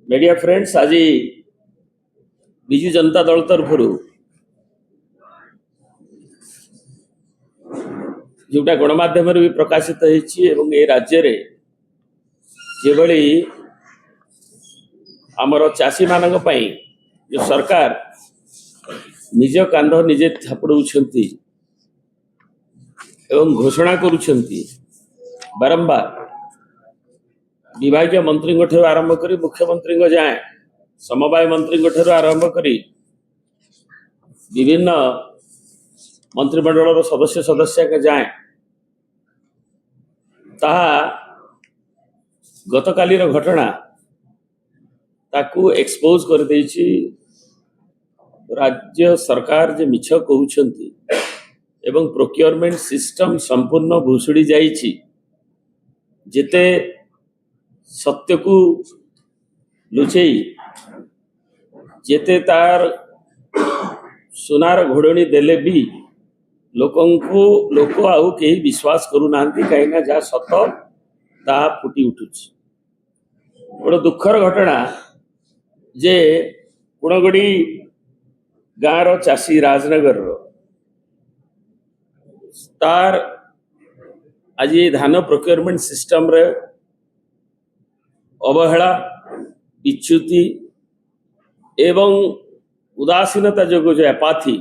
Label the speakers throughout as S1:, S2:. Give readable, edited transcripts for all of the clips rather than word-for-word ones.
S1: Media friends आज विजु जनता दल तरफ जोटा गणमाध्यम भी प्रकाशित होती राज्य रे जेभली आमर चाषी मानक पई जो सरकार निज कांध निजे थापड़ुछंती एवं घोषणा करुछंती बारंबार विभागीय मंत्री ठार आरंभ कर मुख्यमंत्री जाए समवाय मंत्री ठार आरंभ कर विभिन्न मंत्रिमंडल सदस्य सदस्य के जाए ताहा गतकाली घटना ताकू एक्सपोज कर देछि राज्य सरकार जे मिछ कहउछंती एवं प्रोक्योरमेंट सिस्टम संपूर्ण भुसुड़ी जाइछि जेते सत्य को लुचेई जेते तार सुनार घोड़णी देले भी लोक आउ कहीं विश्वास करू नांती कहीं जहाँ सत ता फुटी उठुछि बड़ दुखर घटना जे कुणगड़ी गाँव चाषी राजनगर तार आज धान प्रोक्योरमेंट सिस्टम रे अवहेला विच्युति एवं उदासीनता जो एपाथी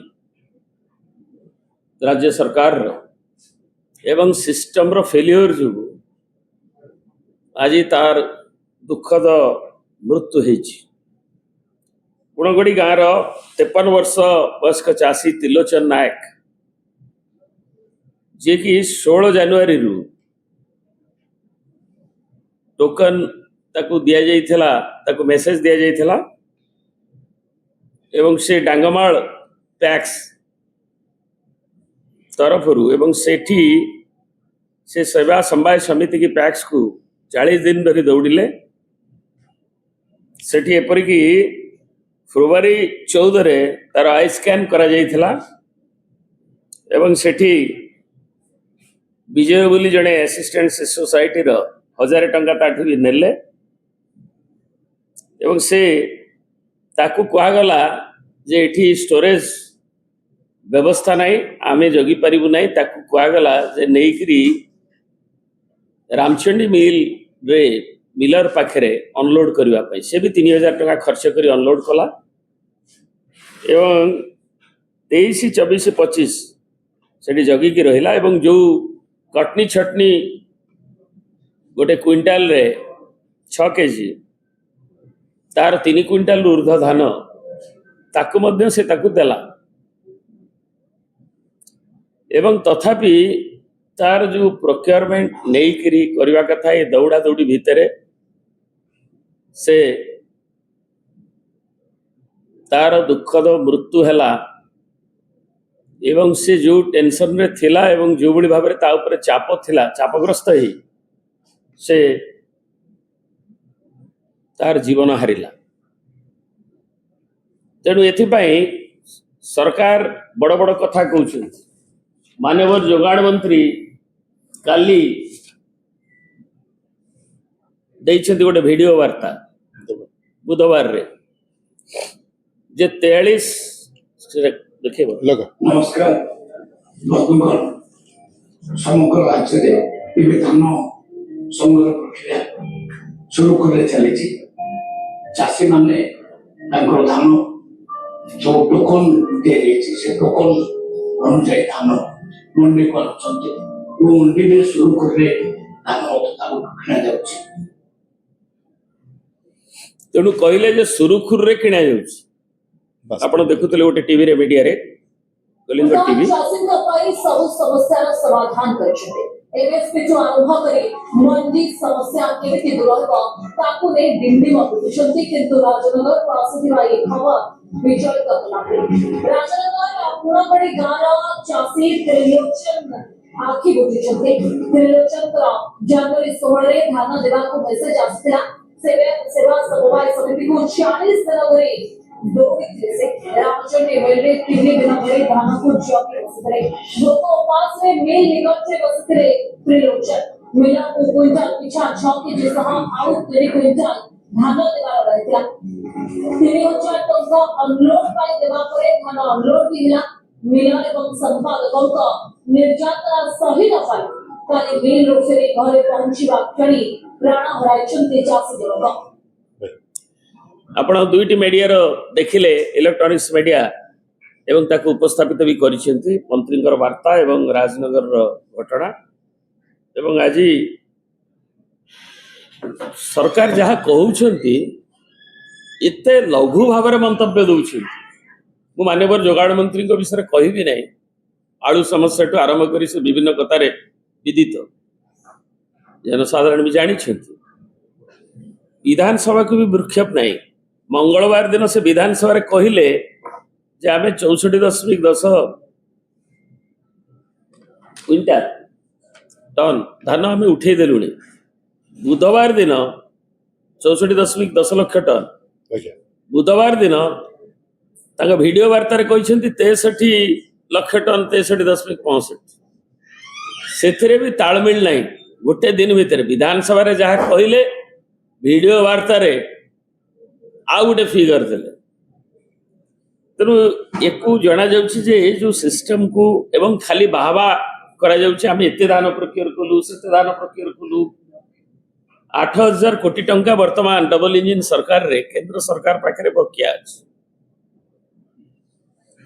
S1: राज्य सरकार एवं सिस्टम रो फेल्योर जो आज तार दुखद मृत्यु होइछि गुणगड़ी गाँव 53 वर्ष वयस्क चाषी त्रिलोचन नायक जे कि 16 जनवरी रु टोकन ताकू दिया जाइथिला ताकू मेसेज दिया जाइथिला एवं से डांगमाल टैक्स तरफ एवं सेठी से सेवा समवाय समिति की पैक्स को 40 दिन धरी दौड़िले सेठी एपरिक फेब्रुआरी 14 रे तार आई स्कैन करा जाइथिला एवं सेठी विजय बोली जड़े असिस्टेंट सोसाइटी रो 1000 टंका ताठू भी नेले एवं से ताकू कहगला जे एठी स्टोरेज व्यवस्था नहीं आमे जगी पारिबु नहीं ताकू कहगला जे नेइकरी रामचंडी मिल रे मिलर पाखरे अनलोड करबा पई से भी 3000 टंका खर्च करी अनलोड कला एवं 23 24 25 सेठी जगी की रहिला एवं जो कटनी छटनी गोटे क्विंटाल रे 6 केजी तार 3 क्विंटाल ऊर्ध्व धान ताकू मध्य से ताकू देला एवं तथापि तार जो प्रोक्योरमेंट नहीं करी करवा कथा ये दौड़ा दौड़ी भितरे से तार दुखद मृत्यु हैला एवं से जो टेंशन रे थिला एवं जो बड़ी भाव ता ऊपर चाप थिला चापग्रस्त ही से तार जीवन हारिला तेणु एथिपाई सरकार बड़ बड़ कथा कहउछन मानव जोगाड़ मंत्री काली देइछन्ति गोटे वीडियो वार्ता बुधवार रे जे 43 देखे
S2: नमस्कार समग्र राज्य रे धान संग्रह प्रक्रिया सुरुखुरे चली चाषी माने धान जो टोकन दिए से टोकन अनुसार धान मंडी को मंडी में सुरुखुरे धान किणा जाउछि
S1: तेणु कहले जे सुरुखुर रे किणा जाउछि आपण देखुतले गोटे टीवी रे मीडिया रे कलिंग टीवी
S3: सब समस्या समाधान करछते एमएसपी जो अनुभव करे मंडी समस्या केमिति दूर होबा ताकू ने दिंडी में बुझछंती किंतु राजनगर पासथिबा ए खबर विजय करला राजनगर पुराबड़ी गाँव चाषी त्रिलोचन आखि बुझछंती त्रिलोचन जनवरी 16 रे धान देबा को मेसेज आस्थिला सेवा समवाय समिति को 40 जनवरी दो से रामचंडी मेले 3 दिन धरी धान को जॉकी बसते लोक उपास में मेल निगम से बसते त्रिलोचन मिला को क्विंटल पिछा 6 केजी सह आउ 3 क्विंटल ଧାନ ଦେବାର ରହିଥିଲା 3000 ଟଙ୍କା ଅନଲୋଡ ପାଇଁ ଦେବା ପରେ ଧାନ ଅନଲୋଡ ବି ହେଲା ମିଲର ଏବଂ ସମ୍ପାଦକଙ୍କ ନିର୍ଯାତନା ସହିବା ପାଇଁ କାଲି ମିଲରୁ ଫେରି ଘରେ ପହଞ୍ଚିବା କ୍ଷଣି ପ୍ରାଣ ହରାଇଛନ୍ତି ଚାଷୀ ଜଣକ।
S1: ଆପଣ ଦୁଇଟି ମିଡ଼ିଆର ଦେଖିଲେ ଇଲେକ୍ଟ୍ରୋନିକ୍ସ ମିଡ଼ିଆ ଏବଂ ତାକୁ ଉପସ୍ଥାପିତ ବି କରିଛନ୍ତି ମନ୍ତ୍ରୀଙ୍କର ବାର୍ତ୍ତା ଏବଂ ରାଜନଗରର ଘଟଣା ଏବଂ ଆଜି ସରକାର ଯାହା କହୁଛନ୍ତି ଏତେ ଲଘୁ ଭାବରେ ମନ୍ତବ୍ୟ ଦେଉଛନ୍ତି। ମୁଁ ମାନ୍ୟବର ଯୋଗାଣ ମନ୍ତ୍ରୀଙ୍କ ବିଷୟରେ କହିବି ନାହିଁ, ଆଳୁ ସମସ୍ୟାଠୁ ଆରମ୍ଭ କରି ସେ ବିଭିନ୍ନ କଥାରେ ବିଦିତ, ଜନସାଧାରଣ ବି ଜାଣିଛନ୍ତି। ବିଧାନସଭାକୁ ବି ଭ୍ରୂକ୍ଷେପ ନାହିଁ। ମଙ୍ଗଳବାର ଦିନ ସେ ବିଧାନସଭାରେ କହିଲେ ଯେ ଆମେ 64.10 କ୍ୱିଣ୍ଟାଲ ଟନ୍ ଧାନ ଆମେ ଉଠେଇ ଦେଲୁଣି। ବୁଧବାର ଦିନ 64.10 ଲକ୍ଷ ଟନ୍, ବୁଧବାର ଦିନ ତାଙ୍କ ଭିଡିଓ ବାର୍ତ୍ତାରେ କହିଛନ୍ତି 63 ଲକ୍ଷ ଟନ୍ 63.65। ସେଥିରେ ବି ତାଳମେଳ ନାହିଁ। ଗୋଟେ ଦିନ ଭିତରେ ବିଧାନସଭାରେ ଯାହା କହିଲେ ଭିଡିଓ ବାର୍ତ୍ତାରେ ଆଉ ଗୋଟେ ଫିଗର ଦେଲେ। ତେଣୁ ୟାକୁ ଜଣାଯାଉଛି ଯେ ଏ ଯେଉଁ ସିଷ୍ଟମକୁ ଏବଂ ଖାଲି ବାହାବା କରାଯାଉଛି ଆମେ ଏତେ ଧାନ ପ୍ରକ୍ରିୟା କଲୁ ସେତେ ଧାନ ପ୍ରକ୍ରିୟା କଲୁ। 8000 କୋଟି ଟଙ୍କା ବର୍ତ୍ତମାନ ଡବଲ ଇଞ୍ଜିନ ସରକାରରେ କେନ୍ଦ୍ର ସରକାର ପାଖରେ ବକେୟା ଅଛି।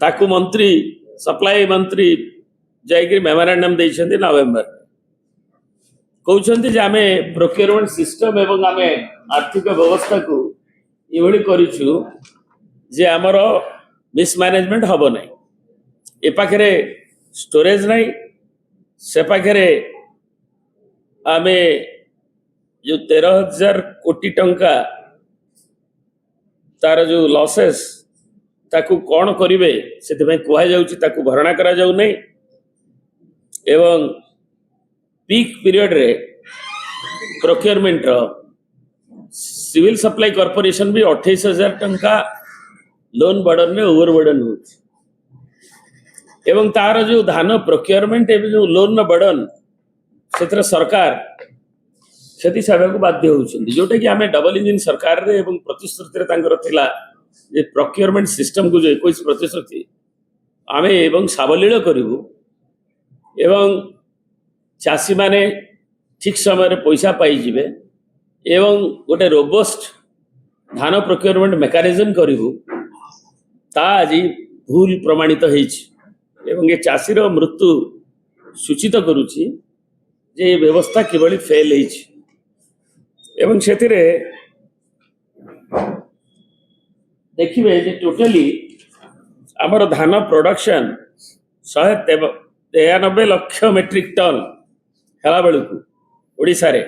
S1: ତାକୁ ମନ୍ତ୍ରୀ ସପ୍ଲାଇ ମନ୍ତ୍ରୀ ଯାଇକି ମେମୋରାଣ୍ଡମ ଦେଇଛନ୍ତି ନଭେମ୍ବର। କହୁଛନ୍ତି ଯେ ଆମେ ପ୍ରୋକ୍ୟୁରମେଣ୍ଟ ସିଷ୍ଟମ ଏବଂ ଆମେ ଆର୍ଥିକ ବ୍ୟବସ୍ଥାକୁ ଏଭଳି କରିଛୁ ଯେ ଆମର ମିସମ୍ୟାନେଜମେଣ୍ଟ ହବ ନାହିଁ। ଏ ପାଖରେ ଷ୍ଟୋରେଜ ନାହିଁ, ସେ ପାଖରେ ଆମେ ଯେଉଁ 13,000 କୋଟି ଟଙ୍କା ତାର ଯେଉଁ ଲସେସ୍ ତାକୁ କ'ଣ କରିବେ ସେଥିପାଇଁ କୁହାଯାଉଛି, ତାକୁ ଭରଣା କରାଯାଉ ନାହିଁ। ଏବଂ ପିକ୍ ପିରିୟଡ଼ରେ ପ୍ରୋକ୍ୟୁରମେଣ୍ଟର ସିଭିଲ ସପ୍ଲାଇ କର୍ପୋରେସନ ବି 28,000 ଟଙ୍କା ଲୋନ୍ ବର୍ଡନରେ ଓଭର ବର୍ଡନ ହେଉଛି। ଏବଂ ତାର ଯେଉଁ ଧାନ ପ୍ରୋକ୍ୟୁରମେଣ୍ଟ ଏବେ ଯେଉଁ ଲୋନ୍ର ବର୍ଡନ ସେଥିରେ ସରକାର କ୍ଷତି ସହିବାକୁ ବାଧ୍ୟ ହେଉଛନ୍ତି, ଯେଉଁଟାକି ଆମେ ଡବଲ ଇଞ୍ଜିନ ସରକାରରେ ଏବଂ ପ୍ରତିଶ୍ରୁତିରେ ତାଙ୍କର ଥିଲା ଯେ ପ୍ରୋକ୍ୟୁରମେଣ୍ଟ ସିଷ୍ଟମକୁ ଯେଉଁ 21 ପ୍ରତିଶ୍ରୁତି ଆମେ ଏବଂ ସାବଲୀଳ କରିବୁ ଏବଂ ଚାଷୀମାନେ ଠିକ୍ ସମୟରେ ପଇସା ପାଇଯିବେ ଏବଂ ଗୋଟେ ରୋବଷ୍ଟ ଧାନ ପ୍ରୋକ୍ୟୁରମେଣ୍ଟ ମେକାନିଜମ କରିବୁ, ତା ଆଜି ଭୁଲ ପ୍ରମାଣିତ ହେଇଛି। ଏବଂ ଏ ଚାଷୀର ମୃତ୍ୟୁ ସୂଚିତ କରୁଛି ଯେ ଏ ବ୍ୟବସ୍ଥା କିଭଳି ଫେଲ୍ ହେଇଛି। ଏବଂ ସେଥିରେ ଦେଖିବେ ଯେ ଟୋଟାଲି ଆମର ଧାନ ପ୍ରଡକ୍ସନ 193 ଲକ୍ଷ ମେଟ୍ରିକ ଟନ୍ ହେଲା ବେଳକୁ ଓଡ଼ିଶାରେ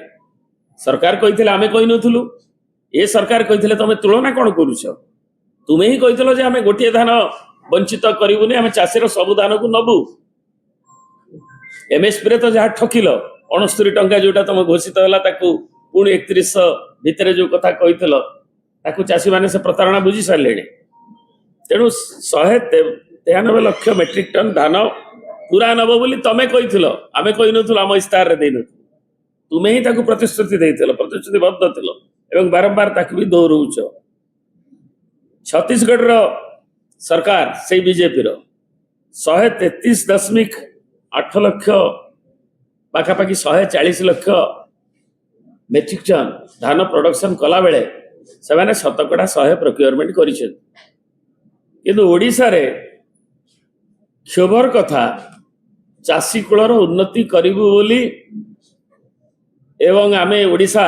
S1: ସରକାର କହିଥିଲେ, ଆମେ କହିନଥିଲୁ। ଏ ସରକାର କହିଥିଲେ ତମେ ତୁଳନା କ'ଣ କରୁଛ? ତୁମେ ହିଁ କହିଥିଲ ଯେ ଆମେ ଗୋଟିଏ ଧାନ ବଞ୍ଚିତ କରିବୁନି, ଆମେ ଚାଷୀର ସବୁ ଧାନକୁ ନବୁ। MSPରେ ତ ଯାହା ଠକିଲ 69 ଟଙ୍କା ଯୋଉଟା ତମ ଘୋଷିତ ହେଲା ତାକୁ ପୁଣି 3100 ଭିତରେ ଯୋଉ କଥା କହିଥିଲ ତାକୁ ଚାଷୀମାନେ ସେ ପ୍ରତାରଣା ବୁଝି ସାରିଲେଣି। ତେଣୁ 193 ଲକ୍ଷ ମେଟ୍ରିକ ଟନ୍ ଧାନ ପୁରା ନବ ବୋଲି ତମେ କହିଥିଲ, ଆମେ କହିନଥିଲୁ, ଆମ ଇସ୍ତାହାରରେ ଦେଇନଥିଲୁ। ତୁମେ ହିଁ ତାକୁ ପ୍ରତିଶ୍ରୁତି ଦେଇଥିଲ, ପ୍ରତିଶ୍ରୁତିବଦ୍ଧ ଥିଲ ଏବଂ ବାରମ୍ବାର ତାକୁ ବି ଦୋହରଉଛ। ଛତିଶଗଡ଼ର ସରକାର ସେଇ ବିଜେପିର 133.8 ଲକ୍ଷ ପାଖାପାଖି 140 ଲକ୍ଷ ମେଟ୍ରିକ ଟନ୍ ଧାନ ପ୍ରଡକ୍ସନ କଲାବେଳେ ସେମାନେ 100% ପ୍ରୋକ୍ୟୁରମେଣ୍ଟ କରିଛନ୍ତି। କିନ୍ତୁ ଓଡ଼ିଶାରେ କ୍ଷୋଭର କଥା, ଚାଷୀ କୂଳର ଉନ୍ନତି କରିବୁ ବୋଲି ଏବଂ ଆମେ ଓଡ଼ିଶା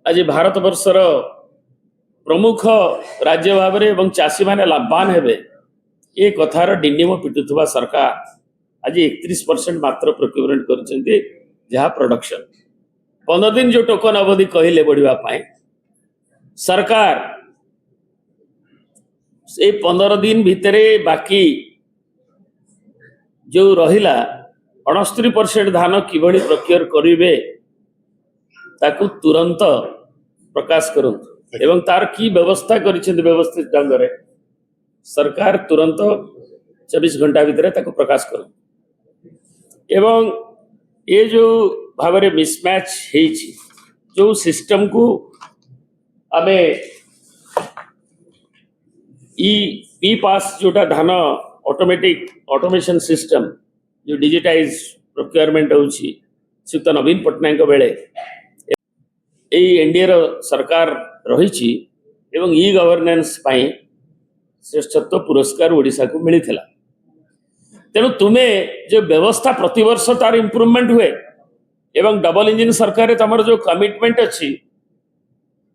S1: ଆଜି ଭାରତବର୍ଷର ପ୍ରମୁଖ ରାଜ୍ୟ ଭାବରେ ଏବଂ ଚାଷୀମାନେ ଲାଭବାନ ହେବେ ଏ କଥାର ଡିଣ୍ଡିମ ପିଟୁଥିବା ସରକାର ଆଜି 31% ମାତ୍ର ପ୍ରୋକ୍ୟୁରମେଣ୍ଟ କରିଛନ୍ତି ଯାହା ପ୍ରଡକ୍ସନ। 15 ଦିନ ଯେଉଁ ଟୋକନ ଅବଧି କହିଲେ ବଢ଼ିବା ପାଇଁ ସରକାର ସେଇ 15 ଦିନ ଭିତରେ ବାକି ଯେଉଁ ରହିଲା 69% ଧାନ କିଭଳି ପ୍ରୋକ୍ୟୁର କରିବେ ତାକୁ ତୁରନ୍ତ ପ୍ରକାଶ କରନ୍ତୁ ଏବଂ ତାର କି ବ୍ୟବସ୍ଥା କରିଛନ୍ତି ବ୍ୟବସ୍ଥିତ ଢଙ୍ଗରେ ସରକାର ତୁରନ୍ତ 24 ଘଣ୍ଟା ଭିତରେ ତାକୁ ପ୍ରକାଶ କରନ୍ତୁ। ଏବଂ ଏ ଯେଉଁ ଭାବରେ ମିସମ୍ୟାଚ୍ ହେଇଛି, ଯେଉଁ ସିଷ୍ଟମକୁ आमे ई पास जोटा धान ऑटोमेटिक ऑटोमेशन सिस्टम जो डिजिटाइज प्रोक्योरमेंट होउछि श्रीयुक्त नवीन पट्टनायक बेले एनडीए रो सरकार रही एवं ई गवर्नेंस पाई श्रेष्ठत्व पुरस्कार ओडिशा को मिली तेणु तुम्हें जो व्यवस्था प्रतिवर्ष तार इम्प्रूवमेंट हुए एवं डबल इंजिन सरकार तुम जो कमिटमेंट अच्छी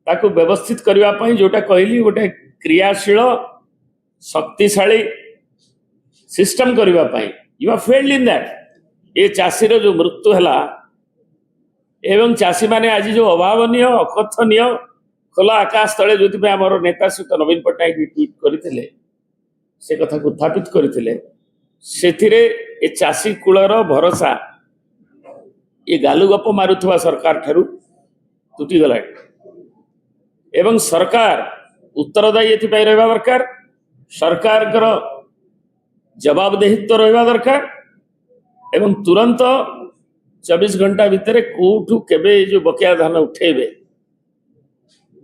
S1: ताकू व्यवस्थित करने जोटा कहली गोटे क्रियाशील शक्तिशाली सिस्टम करने you are failed in that ये चाषीर जो मृत्यु है एवं चाषी माने आज जो अभावनीय अकथनीय खोला आकाश तले जो आमर नेता श्रीयुक्त नवीन पट्टनायक ट्वीट करते से कथा को उत्थापित करते से चाषी कूलर भरोसा ये गालुगप मारुवा सरकार ठारू तुटीगला एवं सरकार उत्तरदायी एथपाई रहा दरकार सरकार जवाबदेहित्व रहा दरकार एवं तुरंत 24 घंटा भितर कोठू केबे जो बकिया धान उठेबे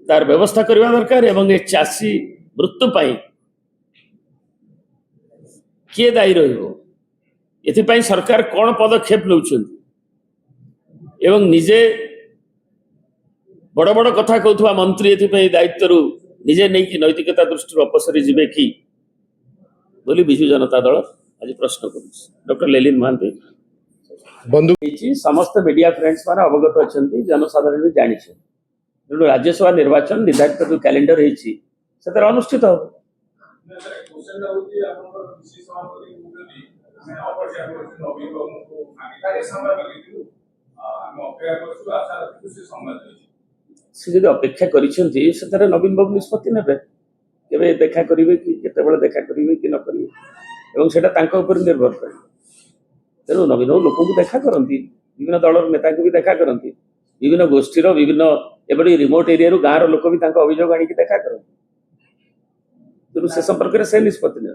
S1: तार व्यवस्था करवा दरकार एवं ये चाषी मृत्यु पाई किए दायी रहिबो एथिपाई सरकार कौन पदक्षेप नउछन्ति एवं निजे बड़ बड़ कथा कहथुवा मंत्री एथिपाई दायित्व निजे नहीं कि नैतिकता दृष्टि अपसरी जिबे कि बोली बिजु जनता दल आज प्रश्न करुछि डॉक्टर लेलिन महांती
S4: बंधु
S1: समस्त मीडिया फ्रेंड्स मान अवगत अच्छा जनसाधारण भी जानी तेणु राज्यसभा निर्वाचन निर्धारित जो कैलेंडर होती अनुष्ठित हम सी जब अपेक्षा कर नवीन बाबू निष्पत्ति ने केवे देखा करेंगे कि केतबेले देखा करेंगे कि न करेंगे निर्भर करे तेणु नवीन बाबू लोक को देखा करती विभिन्न दलर नेता को भी देखा करती विभिन्न गोष्ठीर विभिन्न एबड़ी रिमोट एरिया गाँव लोक भी अभियोग आनिक देखा करती तेणु से संपर्क से निष्पत्ति ने